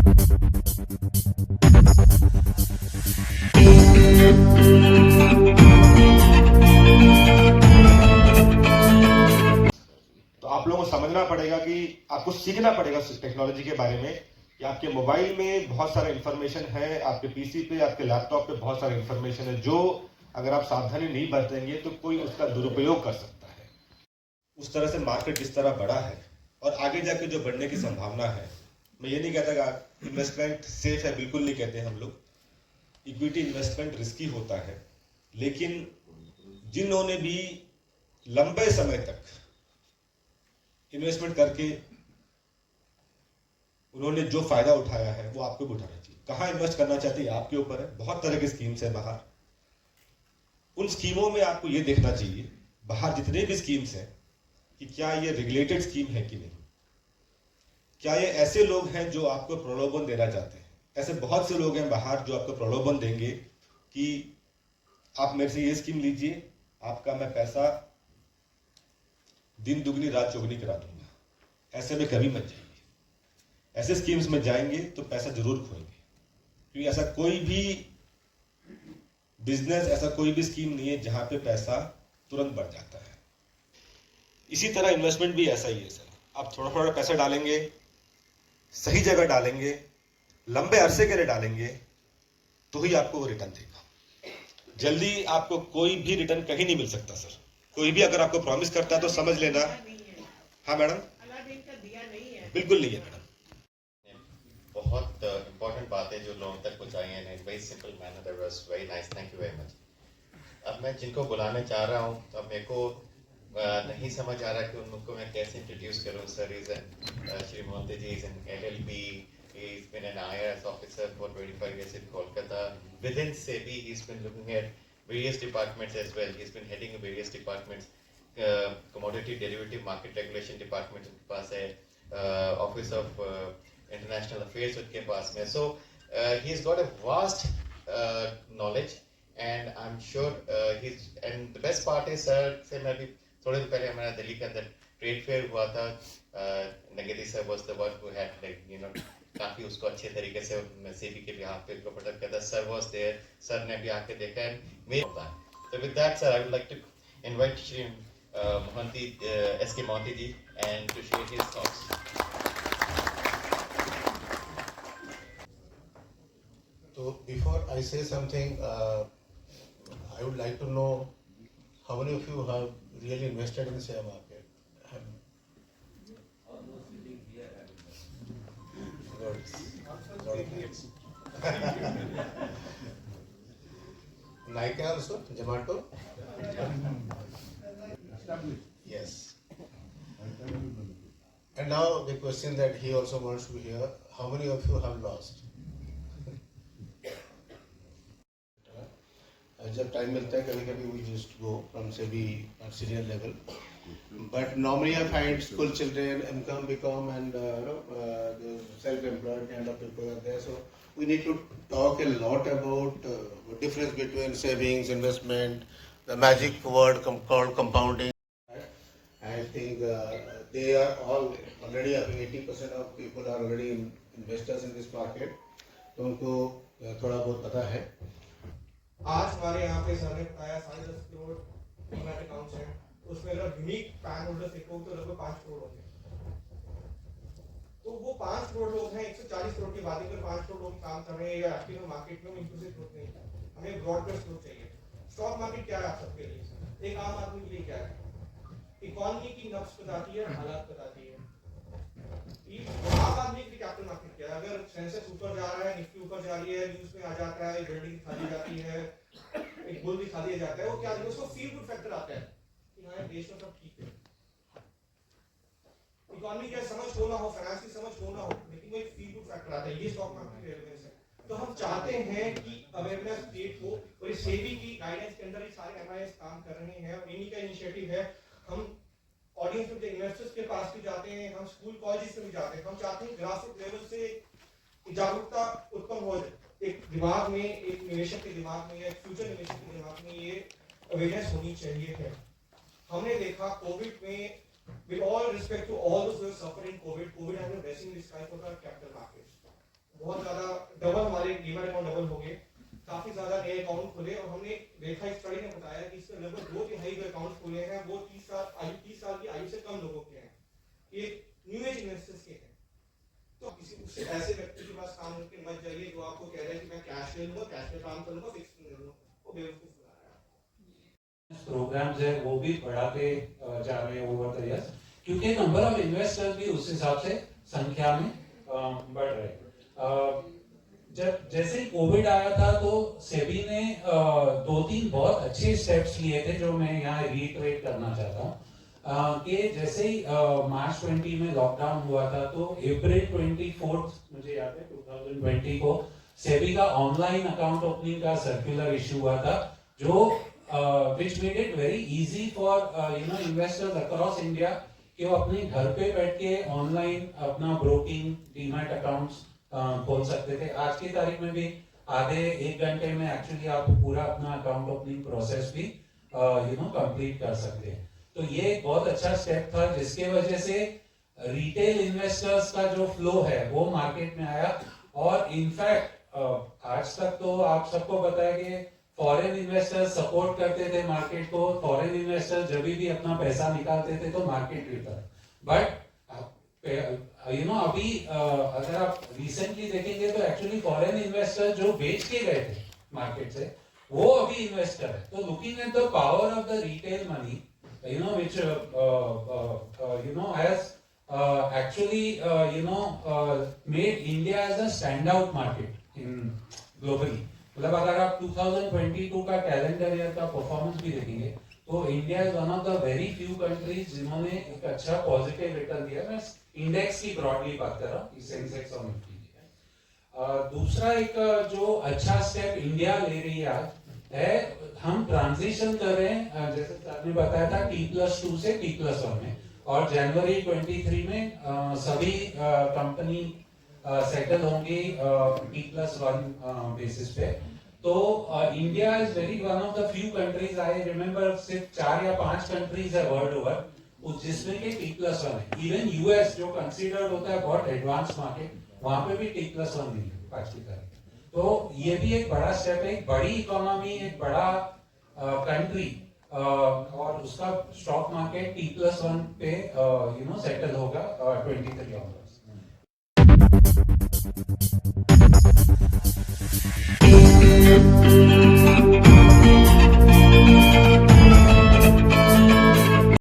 तो आप लोगों को समझना पड़ेगा कि आपको सीखना पड़ेगा टेक्नोलॉजी के बारे में कि आपके मोबाइल में बहुत सारा इंफॉर्मेशन है, आपके पीसी पे, आपके लैपटॉप पे बहुत सारा इंफॉर्मेशन है जो अगर आप सावधानी नहीं बरतेंगे तो कोई उसका दुरुपयोग कर सकता है। उस तरह से मार्केट जिस तरह बढ़ा है और आगे जाके जो बढ़ने की संभावना है, मैं ये नहीं कहता कि इन्वेस्टमेंट सेफ है, बिल्कुल नहीं कहते हम लोग। इक्विटी इन्वेस्टमेंट रिस्की होता है, लेकिन जिन्होंने भी लंबे समय तक इन्वेस्टमेंट करके उन्होंने जो फायदा उठाया है वो आपको भी उठाना चाहिए। कहाँ इन्वेस्ट करना चाहते हैं आपके ऊपर है, बहुत तरह की स्कीम्स है बाहर। उन स्कीमों में आपको ये देखना चाहिए बाहर जितने भी स्कीम्स हैं कि क्या ये रेगुलेटेड स्कीम है कि नहीं, क्या ये ऐसे लोग हैं जो आपको प्रलोभन देना चाहते हैं। ऐसे बहुत से लोग हैं बाहर जो आपको प्रलोभन देंगे कि आप मेरे से ये स्कीम लीजिए, आपका मैं पैसा दिन दुगनी रात चौगनी करा दूंगा। ऐसे में कभी मत जाइए। ऐसे स्कीम्स में जाएंगे तो पैसा जरूर खोएंगे, क्योंकि ऐसा कोई भी बिजनेस, ऐसा कोई भी स्कीम नहीं है जहां पे पैसा तुरंत बढ़ जाता है। इसी तरह इन्वेस्टमेंट भी ऐसा ही है सर। आप थोड़ा थोड़ा पैसा डालेंगे, सही जगह डालेंगे, लंबे अरसे के लिए डालेंगे, तो ही आपको वो रिटर्न देगा। जल्दी आपको कोई भी रिटर्न कहीं नहीं मिल सकता सर। कोई भी अगर आपको प्रॉमिस करता है तो समझ लेना। हाँ मैडम, बिल्कुल नहीं है मैडम। बहुत इंपॉर्टेंट बातें जो लोगों तक पहुंचाई हैं in very simple manner, that was very nice, thank you very much. अब मैं जिनको बुलाने चाह रहा हूं, तो अब मेरे को नहीं समझ आ रहा कि उनको मैं कैसे इंट्रोड्यूस करूं। Sir is Shri Mohanty ji is an LLB, he's been an IRS officer for 25 years in Kolkata. Within SEBI, he's been looking at various departments as well. He's been heading various departments, commodity derivative market regulation department उनके पास है, office of international affairs उनके पास में। So he's got a vast knowledge and I'm sure he's, and the best part is sir से मैं भी थोड़े दिन पहले हमारा दिल्ली के अंदर ट्रेड फेयर हुआ था, नगेती sir was the one who had, like, you know, काफी उसको अच्छे तरीके से सेबी के बिहाफ पे प्रोटेक्ट करता। सर वाज देयर, सर ने भी आके देखा है मेरे होता है। So with that sir, I would like to invite Shri Mohanty, SK Mohanty ji, and to share his thoughts. So before I say something, I would like to know how many of you have really invested in share market? Nike also, Zomato. Yes. And now the question that he also wants to hear: how many of you have lost? जब time मिलता है कभी कभी we just go from SEBI at senior level, but normally I find school children, MCOM, BCom, and the self-employed kind of people are there. So we need to talk a lot about the difference between savings, investment, the magic word called compounding. I think they are all already, I think 80% of people are already investors in this market. तो उनको थोड़ा बहुत पता है। आज हमारे यहाँ पे सर ने बताया 10.5 करोड़ डीमैट अकाउंट्स हैं, उसमें अगर यूनिक पैन होल्डर देखो तो लगभग 5 करोड़ होंगे। तो वो 5 करोड़ लोग हैं, 140 करोड़ की बात कर 5 करोड़ लोग काम कर रहे हैं या एक्टिव मार्केट में, इंक्लूसिव ग्रोथ नहीं है। हमें ब्रॉड बेस्ड ग्रोथ चाहिए। स्टॉक मार्केट क्या है आप सबके लिए, एक आम आदमी के लिए क्या है? इकोनॉमी की नब्ज बताती है, हालात बताती है। आम आदमी के लिए कैपिटल मार्केट क्या है? अगर सेंसेक्स ऊपर जा रहा है, निफ्टी ऊपर जा रही है, न्यूज़ में आ जाता है, बिल्डिंग दिखा दी जाती है, एक बुल दिखा दिया जाता है, वो क्या है? उसको फील गुड फैक्टर आता है कि हमारे देश में सब ठीक है। इकोनॉमी क्या समझ हो ना हो, फाइनेंस की समझ हो ना हो, लेकिन वो एक फील गुड फैक्टर आता है। ये स्टॉक मार्केट की रेलेवेंस है। तो हम चाहते हैं कि अवेयरनेस क्रिएट हो, और इस सेबी की गाइडेंस के अंदर ये सारे एमआईएस काम कर रहे हैं और इन्हीं का इनिशिएटिव है। हम ऑडियंस में इन्वेस्टर्स के पास भी जाते हैं, हम स्कूल कॉलेज में भी जाते हैं। हम चाहते हैं ग्रासरूट लेवल से जागरूकता उत्पन्न हो, एक दिमाग में, एक निवेशक के दिमाग में या फ्यूचर निवेशक के दिमाग में ये अवेयरनेस होनी चाहिए है। हमने देखा कोविड में, with all respect to all those who have suffered in COVID has a blessing in disguise for the capital markets. बहुत ज्यादा डबल हमारे डीमैट अकाउंट डबल हो गए, काफी ज्यादा नए अकाउंट खुले और हमने देखा इस स्टडी ने बताया कि इसमें लगभग 2/3 जो अकाउंट खुले हैं वो 30 साल की आयु से कम लोगों के हैं, ये न्यू एज इन्वेस्टर्स के हैं। तो किसी उससे ऐसे व्यक्ति के पास काम करके मत जाइए जो आपको कह रहा है कि मैं कैश ले लूंगा, कैश में काम करूंगा, फिक्स ले लूंगा, वो बेवकूफ बना रहा है। प्रोग्राम्स है वो भी बढ़ाते जा रहे हैं ओवर द इयर्स, क्योंकि नंबर ऑफ इन्वेस्टर्स भी उस हिसाब से संख्या में बढ़ रहे हैं। जब जैसे कोविड आया था तो सेबी ने 2-3 बहुत अच्छे स्टेप्स लिए थे जो मैं यहाँ रीट्रेट करना चाहता हूँ कि जैसे ही मार्च 20 में लॉकडाउन हुआ था तो अप्रैल 24 मुझे याद है 2020 को सेबी का ऑनलाइन अकाउंट ओपनिंग का सर्कुलर इशू हुआ था जो which made it very easy for investors across India कि वो अपने घर पे बैठ के ऑनलाइन अपना ब्रोकिंग डीमैट अकाउंट्स खोल सकते थे। आज की तारीख में भी आधे 1 घंटे में एक्चुअली आप पूरा अपना अकाउंट ओपनिंग प्रोसेस भी कंप्लीट कर सकते हैं। तो ये एक बहुत अच्छा स्टेप था जिसके वजह से रिटेल इन्वेस्टर्स का जो फ्लो है वो मार्केट में आया और इनफैक्ट आज तक तो आप सबको पता है कि फॉरेन इन्वेस्टर्स सपोर्ट करते थे मार्केट को, फॉरेन इन्वेस्टर्स जब भी अपना पैसा निकालते थे तो मार्केट गिरता, बट अभी अगर आप रिसेंटली देखेंगे तो एक्चुअली फॉरेन इन्वेस्टर जो बेच के गए थे मार्केट से वो अभी इन्वेस्टर है। तो looking at the power of the retail money which has actually made India as a standout market in globally। मतलब अगर आप 2022 का कैलेंडर ईयर का परफॉर्मेंस भी देखेंगे तो India is one of the very few countries जिन्होंने एक अच्छा पॉजिटिव रिटर्न दिया। मैं इंडेक्स की ब्रॉडली बात कर रहा हूँ, सेंसेक्स और निफ्टी की। दूसरा एक जो अच्छा स्टेप इंडिया ले रही है आज है, हम ट्रांजिशन कर रहे हैं जैसे आपने बताया था T+2 से T+1 में, और जनवरी 23 में सभी कंपनी सेटल होंगी T+1 बेसिस पे। तो India is very one of the few countries, I remember सिर्फ 4 या 5 कंट्रीज है वर्ल्ड ओवर जिसमें के T+1 है। इवन यूएस जो कंसीडर्ड होता है बहुत एडवांस मार्केट, वहां पे भी T+1 नहीं है आज की तारीख। तो ये भी एक बड़ा स्टेप है, एक बड़ी इकोनॉमी, एक बड़ा कंट्री और उसका स्टॉक मार्केट T+1 पे सेटल होगा 23 ऑनवर्ड्स।